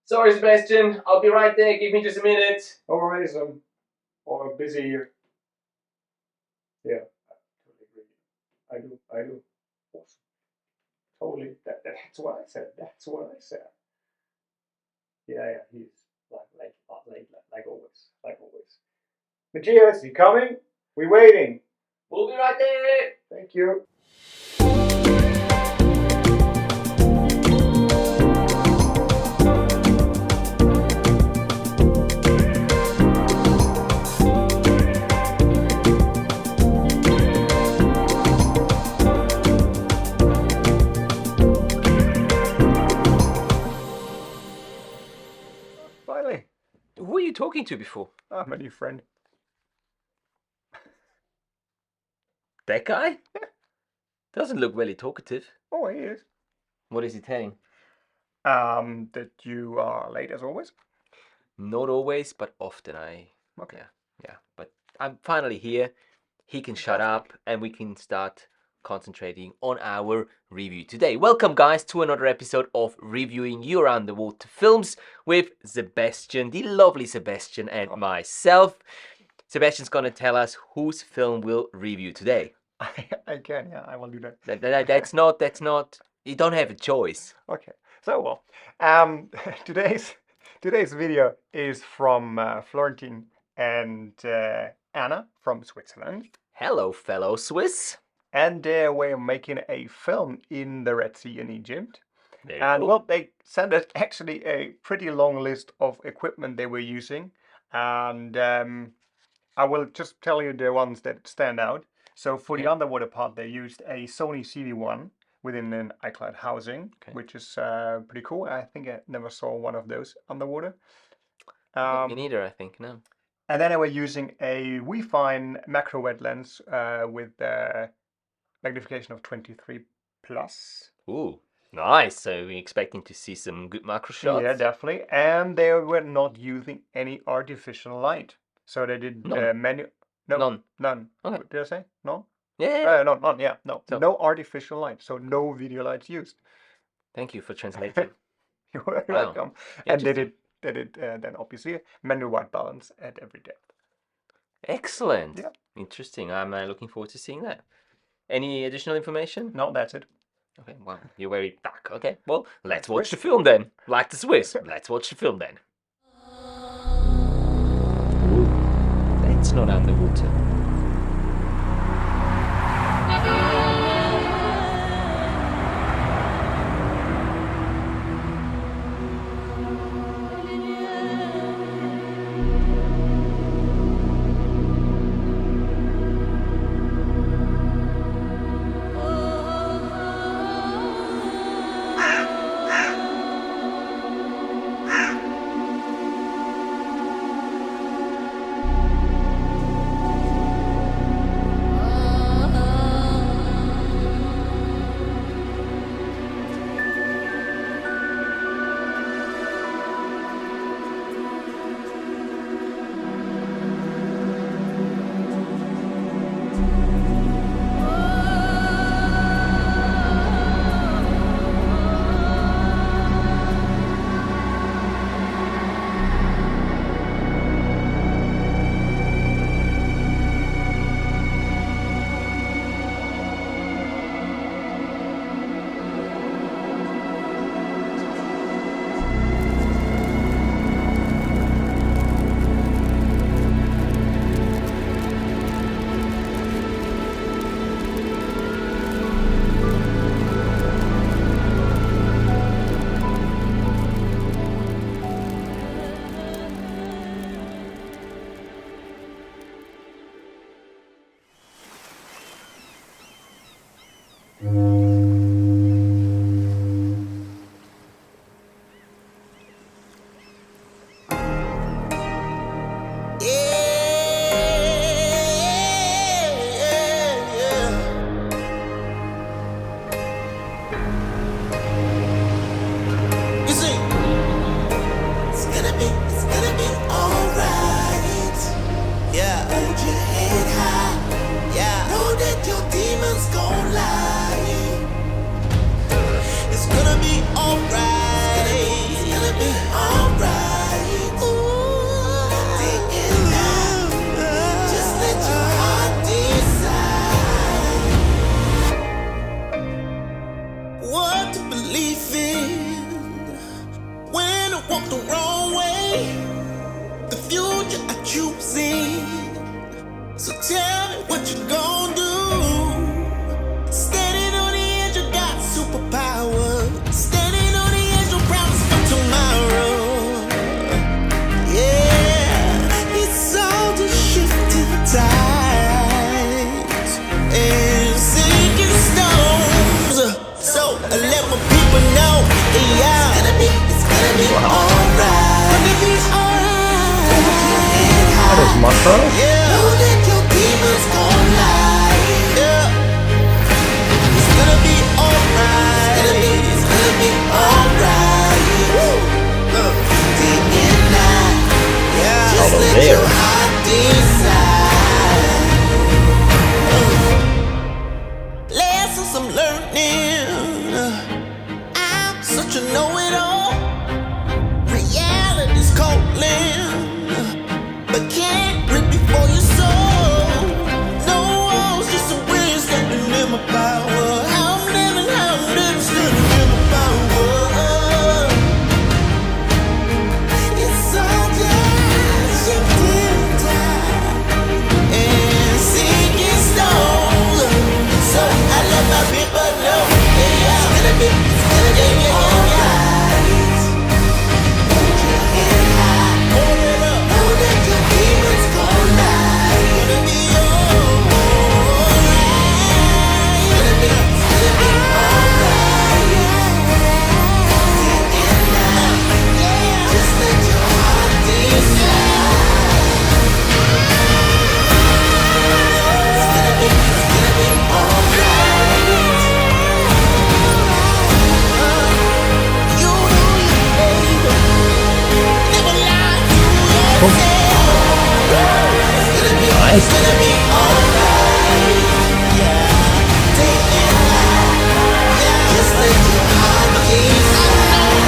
Sorry, Sebastian. I'll be right there. Give me just a minute. Alright, I'm busy here. Yeah, I totally agree. I do. Awesome. Totally. That's what I said. That's what I said. Yeah, he's like always. Like always. Matthias, you coming? We waiting. We'll be right there. Thank you. Finally. Who were you talking to before? My new friend. That guy? Doesn't look really talkative. Oh, he is. What is he telling? That you are late as always. Not always, but often. Okay. Yeah. But I'm finally here. He can shut up and we can start concentrating on our review today. Welcome, guys, to another episode of Reviewing You Around the Water Films with Sebastian, the lovely Sebastian, and myself. Sebastian's gonna tell us whose film we'll review today. I can, yeah, I will do that. That's not. You don't have a choice. Okay. So well, today's video is from Florentin and Anna from Switzerland. Hello, fellow Swiss. And we're making a film in the Red Sea in Egypt. Very And cool. well, they sent us actually a pretty long list of equipment they were using. And I will just tell you the ones that stand out. So for the underwater part, they used a Sony ZV-1 within an IIkelite-housing, which is pretty cool. I think I never saw one of those underwater. Me neither, I think, no. And then they were using a Weefine macro wet lens with magnification of 23 plus. Ooh, nice. So we're expecting to see some good macro shots. Yeah, definitely. And they were not using any artificial light. So they did None. None. Okay. Did I say? No? Yeah. None, yeah. No. So, no artificial light. So no video lights used. Thank you for translating. You're welcome. And they did then obviously manual white balance at every depth. Excellent. Yeah. Interesting. I'm looking forward to seeing that. Any additional information? No, that's it. Okay, well, you're very back. Okay, well, let's watch the film then. Like the Swiss, let's watch the film then. Ooh, that's not underwater. wanna walk the wrong way. The future I choosing. So tell me what you gonna do. Standing on the edge, you got superpower. Standing on the edge, you promise for tomorrow. Yeah, it's all to shift in tides and sinking stones. So I let my people know, yeah, it's gonna be alright. Gonna be alright. That is muscle. Yeah, know that your demons gon' lie. Yeah, it's gonna be alright. It's gonna be alright. Deep in night, yeah, just let your heart decide. Lessons I'm learning. I'm such a know-it-all. Reality's calling, but can't rip before your soul. No walls, just a wind standing in my power. How I'm living standing in my power. It's all just shifting time and sinking stones. So I let my people know, yeah, it's gonna be alright. Hold your head high, hold it up. Know that your demons gon' lie. Gonna be alright. It's gonna be alright. Deep in night, just let your heart decide. It's gonna be alright. You know you baby. Never lie to yourself. It's gonna be alright. Yeah. Deep in night, just let your heart decide.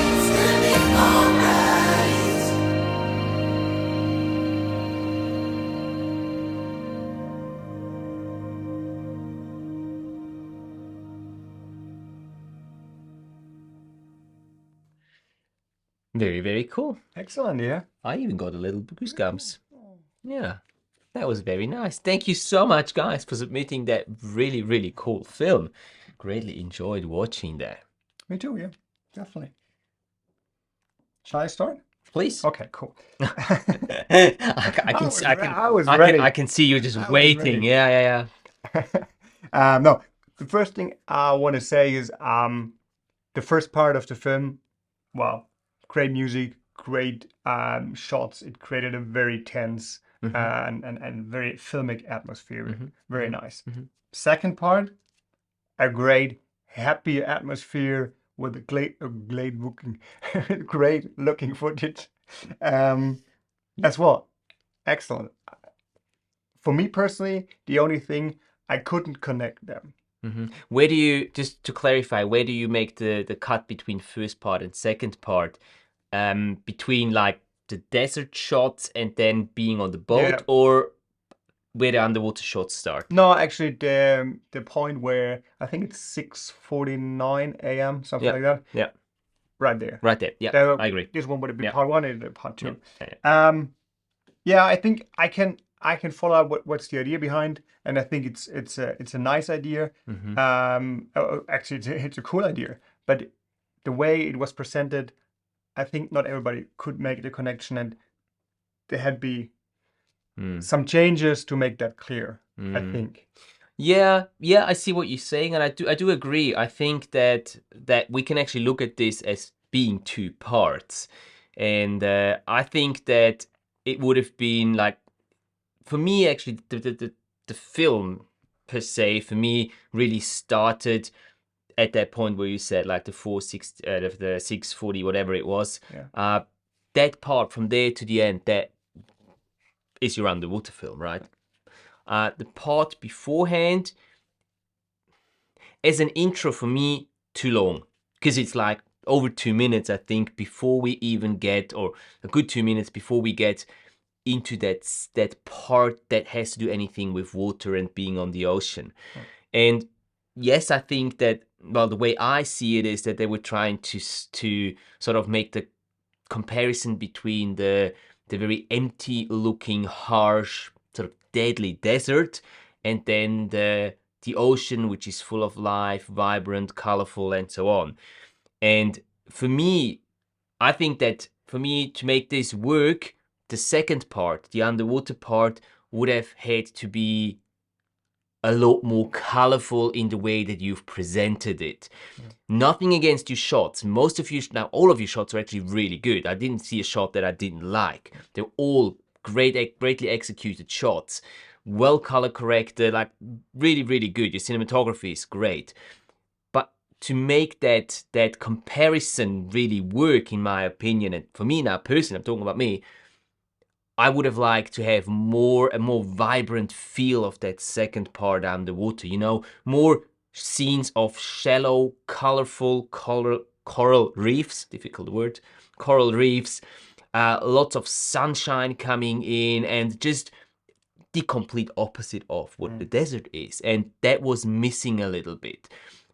It's gonna be alright. Very, very cool. Excellent, yeah. I even got a little goosebumps. Yeah, that was very nice. Thank you so much, guys, for submitting that really, really cool film. Greatly enjoyed watching that. Me too, yeah. Definitely. Shall I start? Please. Okay, cool. I can see you just waiting. ready. Yeah. No, the first thing I want to say is the first part of the film, wow, great music, great shots. It created a very tense and very filmic atmosphere. Very nice. Second part, a great happy atmosphere with a great looking footage as well. Excellent. For me personally, the only thing I couldn't connect them. Where do you, just to clarify, where do you make the cut between first part and second part? Between like the desert shots and then being on the boat, or where the underwater shots start? No, actually the point where I think it's 6:49 a.m. something like that. Yeah. Right there. Right there. Yeah. I agree. This one would have been part one and part two. Yeah. Yeah, I think I can follow out what's the idea behind, and I think it's a nice idea. Actually, it's a cool idea, but the way it was presented, I think not everybody could make the connection, and there had be some changes to make that clear. I think. Yeah, I see what you're saying, and I do agree. I think that we can actually look at this as being two parts, and I think that it would have been like, for me actually, the film per se for me really started at that point where you said like the 6:40 whatever it was. That part from there to the end, that is your underwater film, right? The part beforehand, as an intro for me, too long, because it's like over 2 minutes, I think, before we even get, or a good 2 minutes before we get into that part that has to do anything with water and being on the ocean. And yes, I think that well, the way I see it is that they were trying to sort of make the comparison between the very empty looking, harsh, sort of deadly desert, and then the ocean, which is full of life, vibrant, colorful, and so on. And for me, I think that for me to make this work, the second part, the underwater part, would have had to be a lot more colorful in the way that you've presented it. Nothing against your shots. Most of you, now all of your shots are actually really good. I didn't see a shot that I didn't like. They're all greatly executed shots. Well color corrected, like really, really good. Your cinematography is great. But to make that comparison really work, in my opinion, and for me now personally, I'm talking about me, I would have liked to have a more vibrant feel of that second part underwater, you know, more scenes of shallow, colorful coral reefs, difficult word, coral reefs, lots of sunshine coming in, and just the complete opposite of what the desert is. And that was missing a little bit.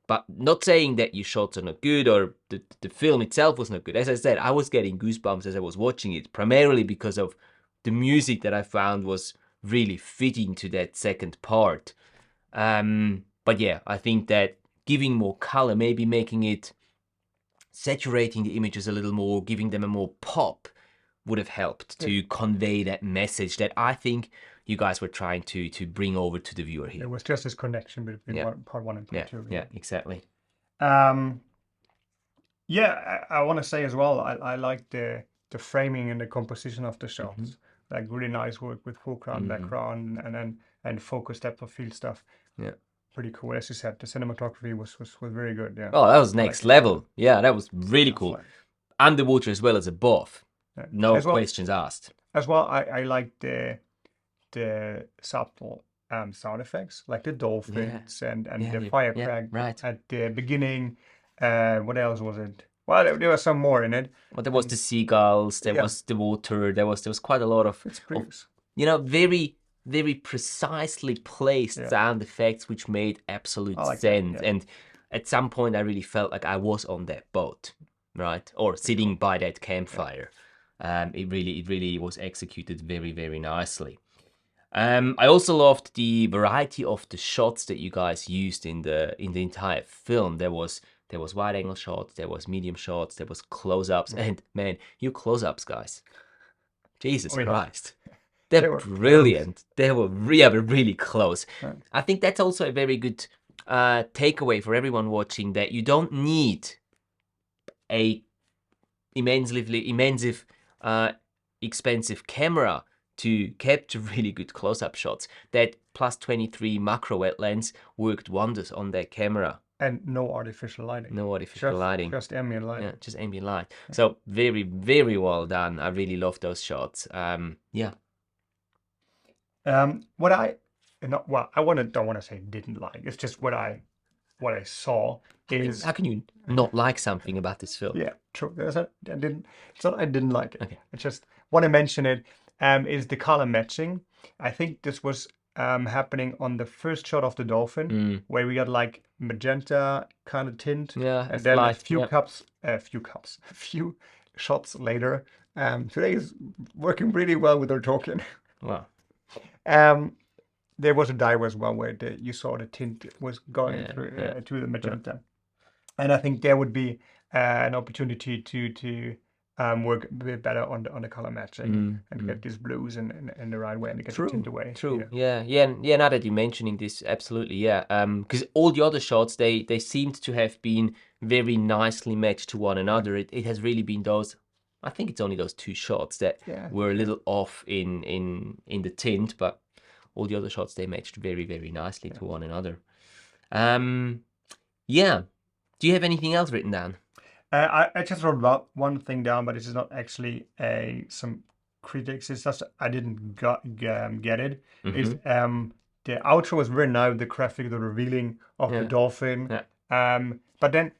But not saying that your shots are not good or the film itself was not good. As I said, I was getting goosebumps as I was watching it, primarily because of the music that I found was really fitting to that second part. But yeah, I think that giving more color, maybe making it, saturating the images a little more, giving them a more pop, would have helped to convey that message that I think you guys were trying to bring over to the viewer here. It was just this connection between part 1 and part 2. Really. Yeah, exactly. Yeah, I want to say as well, I like the framing and the composition of the shots. Like really nice work with foreground, background, and focus, depth of field stuff. Yeah, pretty cool. As you said, the cinematography was very good. Yeah. Oh, that was next level. Yeah, that was really cool. Underwater as well as above. Yeah. No questions asked. As well, I like the subtle sound effects, like the dolphins and the firecracker at the beginning. What else was it? Well, there was some more in it. Well, there was the seagulls, there was the water, there was quite a lot of you know, very, very precisely placed sound effects, which made absolute sense. And at some point, I really felt like I was on that boat, right, or sitting by that campfire. It really was executed very, very nicely. I also loved the variety of the shots that you guys used in the entire film. There was wide angle shots, there was medium shots, there was close-ups, and man, you close-ups, guys. Jesus Christ. They're brilliant. They were really close. Right. I think that's also a very good takeaway for everyone watching, that you don't need a immensely expensive camera to capture really good close-up shots. That +23 macro wet lens worked wonders on that camera. And no artificial lighting. No artificial lighting. Just ambient light. Yeah, just ambient light. So very, very well done. I really love those shots. Yeah. What I don't want to say didn't like. It's just what I saw is. How can you not like something about this film? Yeah, true. It's not I didn't like it. Okay. I just want to mention it. Is the color matching? I think this was happening on the first shot of the dolphin, where we got like magenta kind of tint, and then a few few shots later. Today is working really well with our talking. Wow. There was a dive as well where you saw the tint was going through to the magenta, and I think there would be an opportunity to work a bit better on the color matching and get these blues in the right way and get the tint away. True. Yeah. Now that you're mentioning this, absolutely, yeah. Because all the other shots, they seemed to have been very nicely matched to one another. It has really been those. I think it's only those two shots that were a little off in the tint, but all the other shots, they matched very, very nicely to one another. Yeah. Do you have anything else written down? I just wrote one thing down, but this is not actually some critics. It's just I didn't get it. Is the outro was very nice, the graphic, the revealing of the dolphin. But then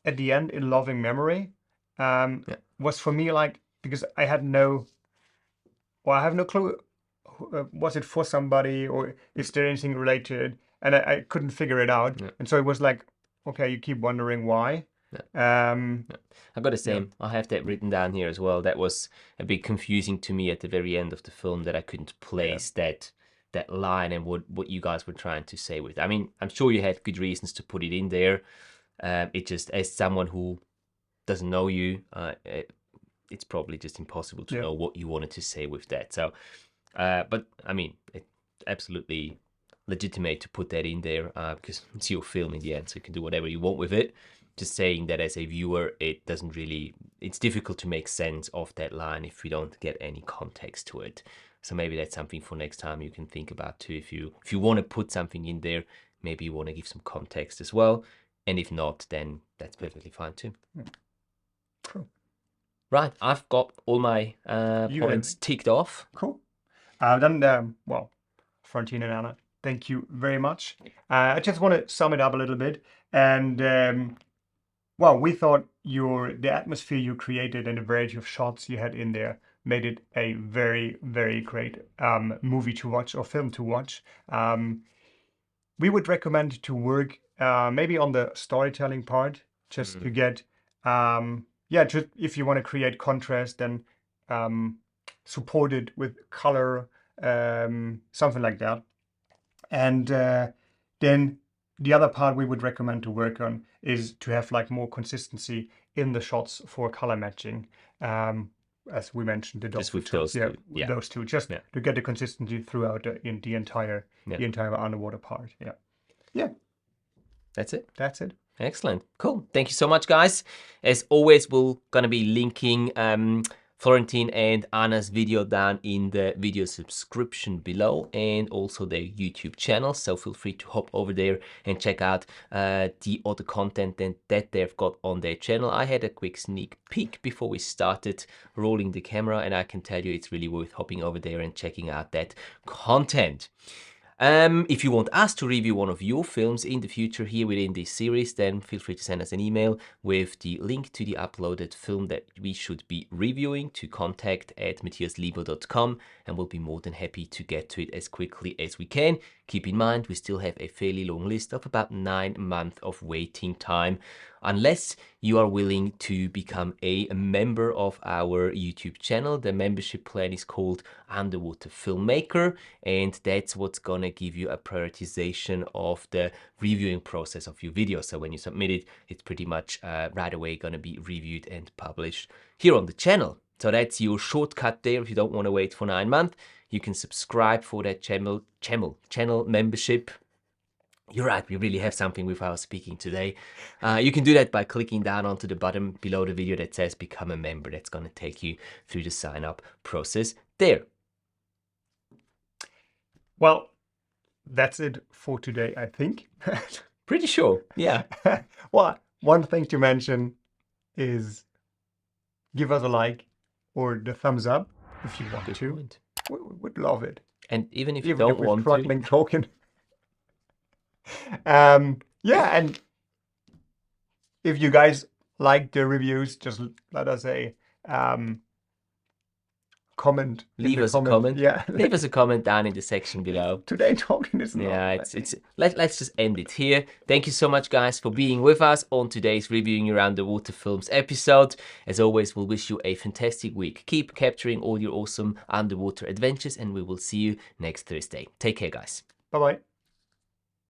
at the end, in Loving Memory, was for me like, because I have no clue. Was it for somebody or is there anything related? And I couldn't figure it out. And so it was like okay, you keep wondering why. I got the same. I have that written down here as well. That was a bit confusing to me at the very end of the film, that I couldn't place that line and what you guys were trying to say with it. I mean, I'm sure you had good reasons to put it in there. It just, as someone who doesn't know you, it's probably just impossible to know what you wanted to say with that. So, but I mean, it's absolutely legitimate to put that in there, because it's your film in the end, so you can do whatever you want with it. Just saying that as a viewer, it doesn't really, it's difficult to make sense of that line if we don't get any context to it. So maybe that's something for next time you can think about too. If you want to put something in there, maybe you want to give some context as well. And if not, then that's perfectly fine too. Cool. Right, I've got all my points ticked off. Cool. Then, well, Florentin and Anna, thank you very much. I just want to sum it up a little bit. And, well, we thought the atmosphere you created and the variety of shots you had in there made it a very, very great movie to watch or film to watch. We would recommend to work maybe on the storytelling part, just to get, just if you want to create contrast, then support it with color, something like that. And then the other part we would recommend to work on is to have like more consistency in the shots for color matching. As we mentioned, just with those two. Yeah, those two, just to get the consistency throughout the entire underwater part. Yeah. That's it. That's it. Excellent. Cool. Thank you so much, guys. As always, we're going to be linking Florentin and Anna's video down in the video subscription below, and also their YouTube channel. So feel free to hop over there and check out the other content that they've got on their channel. I had a quick sneak peek before we started rolling the camera, and I can tell you it's really worth hopping over there and checking out that content. If you want us to review one of your films in the future here within this series, then feel free to send us an email with the link to the uploaded film that we should be reviewing to contact@matthiaslebo.com, and we'll be more than happy to get to it as quickly as we can. Keep in mind, we still have a fairly long list of about 9 months of waiting time, unless you are willing to become a member of our YouTube channel. The membership plan is called Underwater Filmmaker, and that's what's gonna give you a prioritization of the reviewing process of your video. So when you submit it, it's pretty much right away gonna be reviewed and published here on the channel. So that's your shortcut there. If you don't want to wait for 9 months, you can subscribe for that channel membership. You're right, we really have something with our speaking today. You can do that by clicking down onto the button below the video that says become a member. That's going to take you through the sign up process there. Well, that's it for today, I think. Pretty sure, yeah. Well, one thing to mention is give us a like or the thumbs up if you want to. Point. We would love it. And even if you don't want to. Talking. Yeah, and if you guys like the reviews, just let us a comment. Leave us a comment. Yeah. Leave us a comment down in the section below. Today talking is not. Yeah, let's just end it here. Thank you so much, guys, for being with us on today's Reviewing Your Underwater Films episode. As always, we'll wish you a fantastic week. Keep capturing all your awesome underwater adventures, and we will see you next Thursday. Take care, guys. Bye-bye.